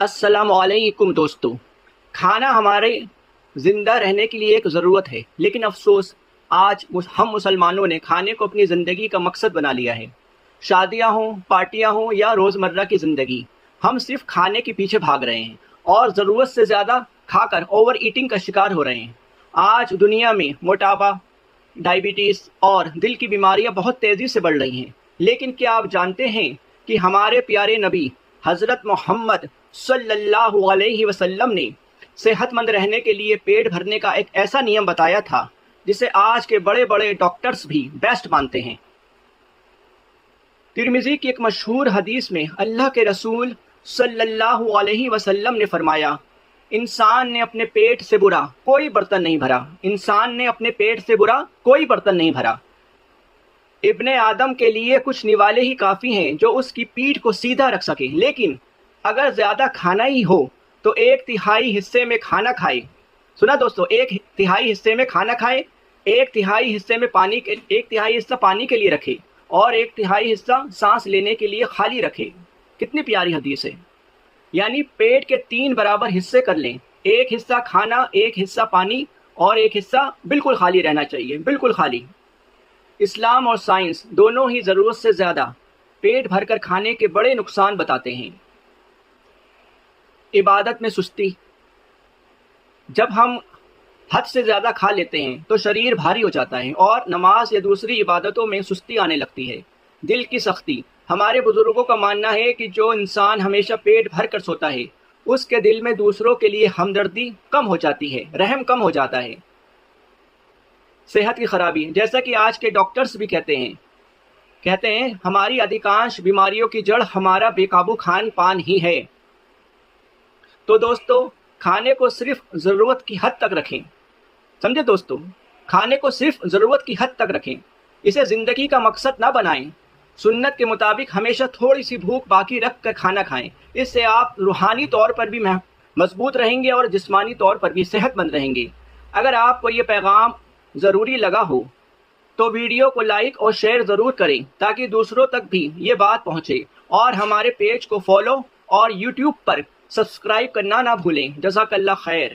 السلام علیکم دوستو، کھانا ہمارے زندہ رہنے کے لیے ایک ضرورت ہے، لیکن افسوس آج ہم مسلمانوں نے کھانے کو اپنی زندگی کا مقصد بنا لیا ہے۔ شادیاں ہوں، پارٹیاں ہوں یا روزمرہ کی زندگی، ہم صرف کھانے کے پیچھے بھاگ رہے ہیں اور ضرورت سے زیادہ کھا کر اوور ایٹنگ کا شکار ہو رہے ہیں۔ آج دنیا میں موٹاپا، ڈائبٹیز اور دل کی بیماریاں بہت تیزی سے بڑھ رہی ہیں، لیکن کیا آپ جانتے ہیں کہ ہمارے پیارے نبی حضرت محمد صلی اللہ علیہ وسلم نے صحت مند رہنے کے لیے پیٹ بھرنے کا ایک ایسا نیم بتایا تھا جسے آج کے بڑے بڑے ڈاکٹرز بھی بیسٹ مانتے ہیں۔ ترمذی کی ایک مشہور حدیث میں اللہ کے رسول صلی اللہ علیہ وسلم نے فرمایا، انسان نے اپنے پیٹ سے برا کوئی برتن نہیں بھرا، انسان نے اپنے پیٹ سے برا کوئی برتن نہیں بھرا۔ ابن آدم کے لیے کچھ نوالے ہی کافی ہیں جو اس کی پیٹھ کو سیدھا رکھ سکے، لیکن اگر زیادہ کھانا ہی ہو تو 1/3 حصے میں کھانا کھائے۔ سنا دوستو، 1/3 حصے میں کھانا کھائے، 1/3 حصے میں 1/3 حصہ پانی کے لیے رکھے اور 1/3 حصہ سانس لینے کے لیے خالی رکھے۔ کتنی پیاری حدیث ہے۔ یعنی پیٹ کے 3 برابر حصے کر لیں، 1 حصہ کھانا، 1 حصہ پانی اور 1 حصہ بالکل خالی رہنا چاہیے، بالکل خالی۔ اسلام اور سائنس دونوں ہی ضرورت سے زیادہ پیٹ بھر کر کھانے کے بڑے نقصان بتاتے ہیں۔ عبادت میں سستی، جب ہم حد سے زیادہ کھا لیتے ہیں تو شریر بھاری ہو جاتا ہے اور نماز یا دوسری عبادتوں میں سستی آنے لگتی ہے۔ دل کی سختی، ہمارے بزرگوں کا ماننا ہے کہ جو انسان ہمیشہ پیٹ بھر کر سوتا ہے اس کے دل میں دوسروں کے لیے ہمدردی کم ہو جاتی ہے، رحم کم ہو جاتا ہے۔ صحت کی خرابی، جیسا کہ آج کے ڈاکٹرز بھی کہتے ہیں ہماری ادھیکانش بیماریوں کی جڑ ہمارا بے قابو کھان پان ہی ہے۔ تو دوستو، کھانے کو صرف ضرورت کی حد تک رکھیں۔ سمجھے دوستو، کھانے کو صرف ضرورت کی حد تک رکھیں، اسے زندگی کا مقصد نہ بنائیں۔ سنت کے مطابق ہمیشہ تھوڑی سی بھوک باقی رکھ کر کھانا کھائیں، اس سے آپ روحانی طور پر بھی مضبوط رہیں گے اور جسمانی طور پر بھی صحت مند رہیں گے۔ اگر آپ کو یہ پیغام ضروری لگا ہو تو ویڈیو کو لائک اور شیئر ضرور کریں تاکہ دوسروں تک بھی یہ بات پہنچے، اور ہمارے پیج کو فالو اور یوٹیوب پر سبسکرائب کرنا نہ بھولیں۔ جزاک اللہ خیر۔